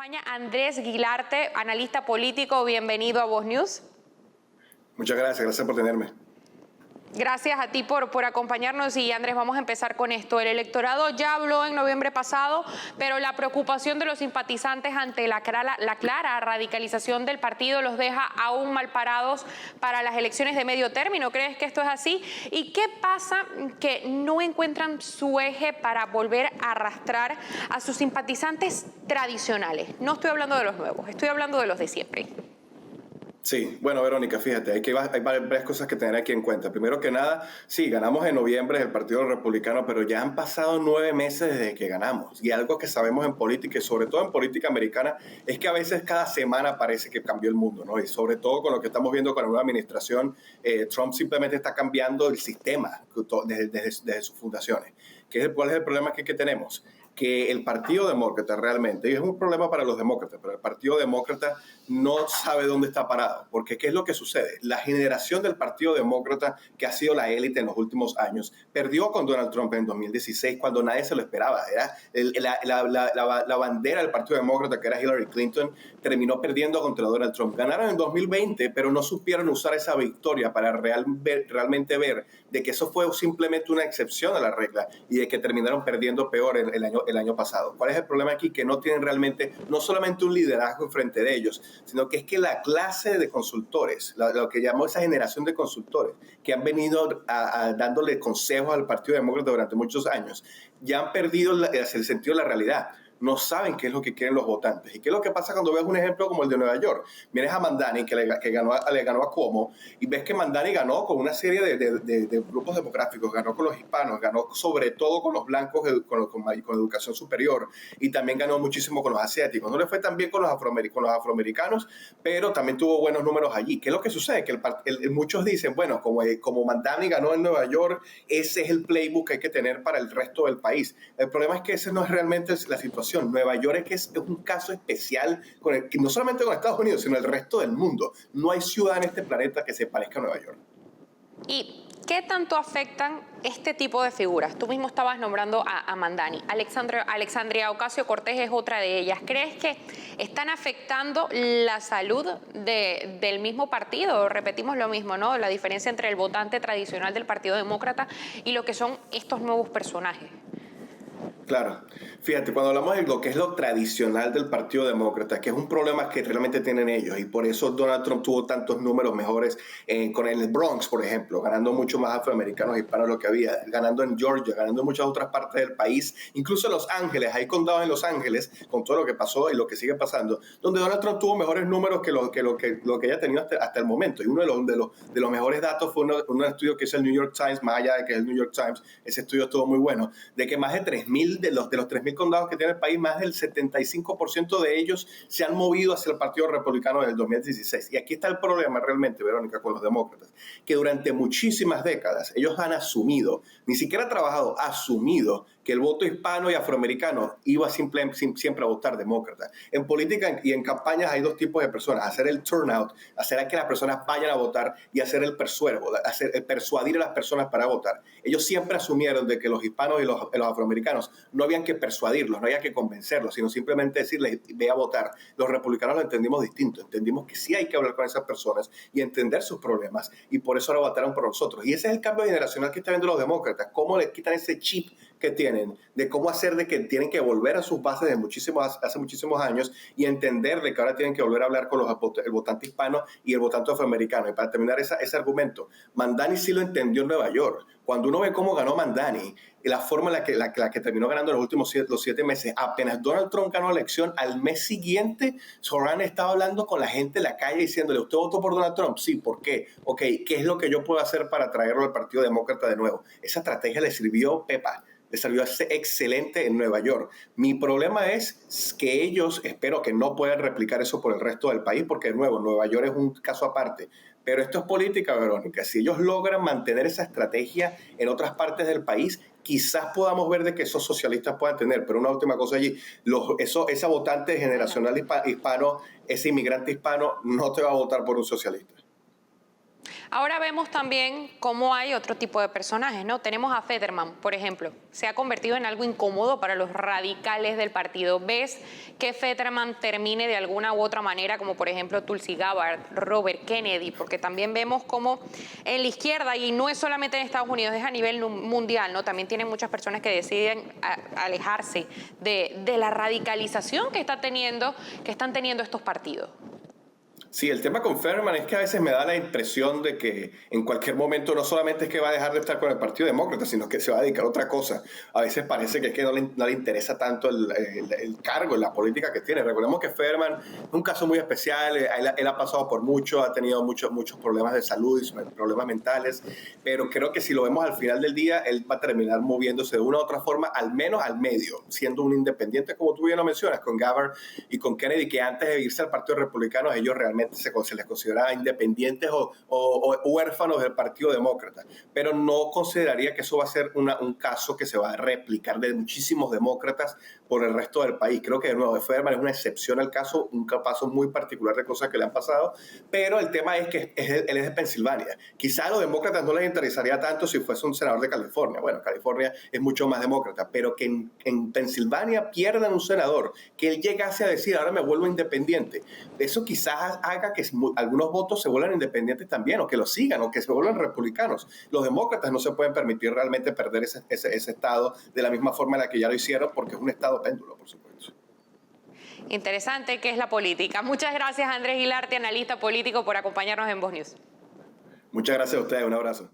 Acompaña Andrés Guilarte, analista político. Bienvenido a Voz News. Muchas gracias por tenerme. Gracias a ti por acompañarnos y Andrés, vamos a empezar con esto. El electorado ya habló en noviembre pasado, pero la preocupación de los simpatizantes ante la clara radicalización del partido los deja aún mal parados para las elecciones de medio término. ¿Crees que esto es así? ¿Y qué pasa que no encuentran su eje para volver a arrastrar a sus simpatizantes tradicionales? No estoy hablando de los nuevos, estoy hablando de los de siempre. Sí, bueno, Verónica, fíjate, hay varias cosas que tener aquí en cuenta. Primero que nada, sí, ganamos en noviembre el Partido Republicano, pero ya han pasado 9 meses desde que ganamos. Y algo que sabemos en política, y sobre todo en política americana, es que a veces cada semana parece que cambió el mundo, ¿no? Y sobre todo con lo que estamos viendo con la nueva administración, Trump simplemente está cambiando el sistema desde sus fundaciones. ¿Cuál es el problema que tenemos? Que el Partido Demócrata realmente, y es un problema para los demócratas, pero el Partido Demócrata no sabe dónde está parado, porque ¿qué es lo que sucede? La generación del Partido Demócrata, que ha sido la élite en los últimos años, perdió con Donald Trump en 2016 cuando nadie se lo esperaba. Era la bandera del Partido Demócrata, que era Hillary Clinton, terminó perdiendo contra Donald Trump. Ganaron en 2020, pero no supieron usar esa victoria para realmente ver de que eso fue simplemente una excepción a la regla y de que terminaron perdiendo peor el año pasado. ¿Cuál es el problema aquí? Que no tienen realmente, no solamente un liderazgo enfrente de ellos, sino que es que la clase de consultores, lo que llamó esa generación de consultores, que han venido dándole consejos al Partido Demócrata durante muchos años, ya han perdido el sentido de la realidad. No saben qué es lo que quieren los votantes. ¿Y qué es lo que pasa cuando ves un ejemplo como el de Nueva York? Vienes a Mandani, que le ganó a Cuomo, y ves que Mandani ganó con una serie de grupos demográficos, ganó con los hispanos, ganó sobre todo con los blancos con educación superior, y también ganó muchísimo con los asiáticos. No le fue tan bien con los afroamericanos, pero también tuvo buenos números allí. ¿Qué es lo que sucede? Que muchos dicen, bueno, como Mandani ganó en Nueva York, ese es el playbook que hay que tener para el resto del país. El problema es que esa no es realmente la situación. Nueva York es un caso especial, no solamente con Estados Unidos, sino el resto del mundo. No hay ciudad en este planeta que se parezca a Nueva York. ¿Y qué tanto afectan este tipo de figuras? Tú mismo estabas nombrando a Mandani. Alexandria Ocasio-Cortez es otra de ellas. ¿Crees que están afectando la salud del mismo partido? Repetimos lo mismo, ¿no? La diferencia entre el votante tradicional del Partido Demócrata y lo que son estos nuevos personajes. Claro. Fíjate, cuando hablamos de lo que es lo tradicional del Partido Demócrata, que es un problema que realmente tienen ellos, y por eso Donald Trump tuvo tantos números mejores con el Bronx, por ejemplo, ganando mucho más afroamericanos hispanos de lo que había, ganando en Georgia, ganando en muchas otras partes del país, incluso en Los Ángeles, hay condados en Los Ángeles, con todo lo que pasó y lo que sigue pasando, donde Donald Trump tuvo mejores números que lo que haya tenido hasta el momento. Y uno de los mejores datos fue un estudio que hizo el New York Times, más allá de que es el New York Times, ese estudio estuvo muy bueno, de que más de 3,000 de los 3,000 condados que tiene el país, más del 75% de ellos se han movido hacia el Partido Republicano desde el 2016. Y aquí está el problema realmente, Verónica, con los demócratas, que durante muchísimas décadas ellos han asumido, ni siquiera trabajado, asumido que el voto hispano y afroamericano iba siempre a votar demócrata. En política y en campañas hay dos tipos de personas: hacer el turnout, hacer a que las personas vayan a votar, y hacer el persuadir a las personas para votar. Ellos siempre asumieron de que los hispanos y los afroamericanos no habían que persuadirlos, no había que convencerlos, sino simplemente decirles, ve a votar. Los republicanos lo entendimos distinto, entendimos que sí hay que hablar con esas personas y entender sus problemas, y por eso ahora votaron por nosotros. Y ese es el cambio generacional que están viendo los demócratas, cómo les quitan ese chip que tienen, de cómo hacer de que tienen que volver a sus bases de hace muchísimos años, y entender de que ahora tienen que volver a hablar con el votante hispano y el votante afroamericano. Y para terminar ese argumento, Mandani sí lo entendió en Nueva York. Cuando uno ve cómo ganó Mandani, la forma en la que terminó ganando en los últimos 7 meses, apenas Donald Trump ganó la elección, al mes siguiente, Zoran estaba hablando con la gente en la calle diciéndole, ¿usted votó por Donald Trump? Sí, ¿por qué? Ok, ¿qué es lo que yo puedo hacer para traerlo al Partido Demócrata de nuevo? Esa estrategia le sirvió, Pepa, le salió excelente en Nueva York. Mi problema es que ellos, espero que no puedan replicar eso por el resto del país, porque de nuevo, Nueva York es un caso aparte. Pero esto es política, Verónica. Si ellos logran mantener esa estrategia en otras partes del país, quizás podamos ver de que esos socialistas puedan tener. Pero una última cosa allí, esa votante generacional hispano, ese inmigrante hispano, no te va a votar por un socialista. Ahora vemos también cómo hay otro tipo de personajes, ¿no? Tenemos a Fetterman, por ejemplo. Se ha convertido en algo incómodo para los radicales del partido. ¿Ves que Fetterman termine de alguna u otra manera, como por ejemplo Tulsi Gabbard, Robert Kennedy? Porque también vemos cómo en la izquierda, y no es solamente en Estados Unidos, es a nivel mundial, ¿no? También tienen muchas personas que deciden alejarse de la radicalización que están teniendo estos partidos. Sí, el tema con Fetterman es que a veces me da la impresión de que en cualquier momento no solamente es que va a dejar de estar con el Partido Demócrata, sino que se va a dedicar a otra cosa. A veces parece que es que no le interesa tanto el cargo, la política que tiene. Recordemos que Fetterman es un caso muy especial, él ha pasado por mucho, ha tenido muchos problemas de salud y problemas mentales, pero creo que si lo vemos al final del día, él va a terminar moviéndose de una u otra forma, al menos al medio, siendo un independiente, como tú bien lo mencionas, con Gabbard y con Kennedy, que antes de irse al Partido Republicano, ellos realmente se les consideraba independientes o huérfanos del Partido Demócrata, pero no consideraría que eso va a ser un caso que se va a replicar de muchísimos demócratas por el resto del país. Creo que de nuevo Fetterman es una excepción al caso, un caso muy particular de cosas que le han pasado, pero el tema es que él es de Pensilvania. Quizá a los demócratas no les interesaría tanto si fuese un senador de California. Bueno, California es mucho más demócrata, pero que en Pensilvania pierdan un senador, que él llegase a decir, ahora me vuelvo independiente, eso quizás haga que algunos votos se vuelvan independientes también, o que los sigan, o que se vuelvan republicanos. Los demócratas no se pueden permitir realmente perder ese estado de la misma forma en la que ya lo hicieron, porque es un estado péndulo, por supuesto. Interesante que es la política. Muchas gracias, Andrés Gilarte, analista político, por acompañarnos en Voz News. Muchas gracias a ustedes, un abrazo.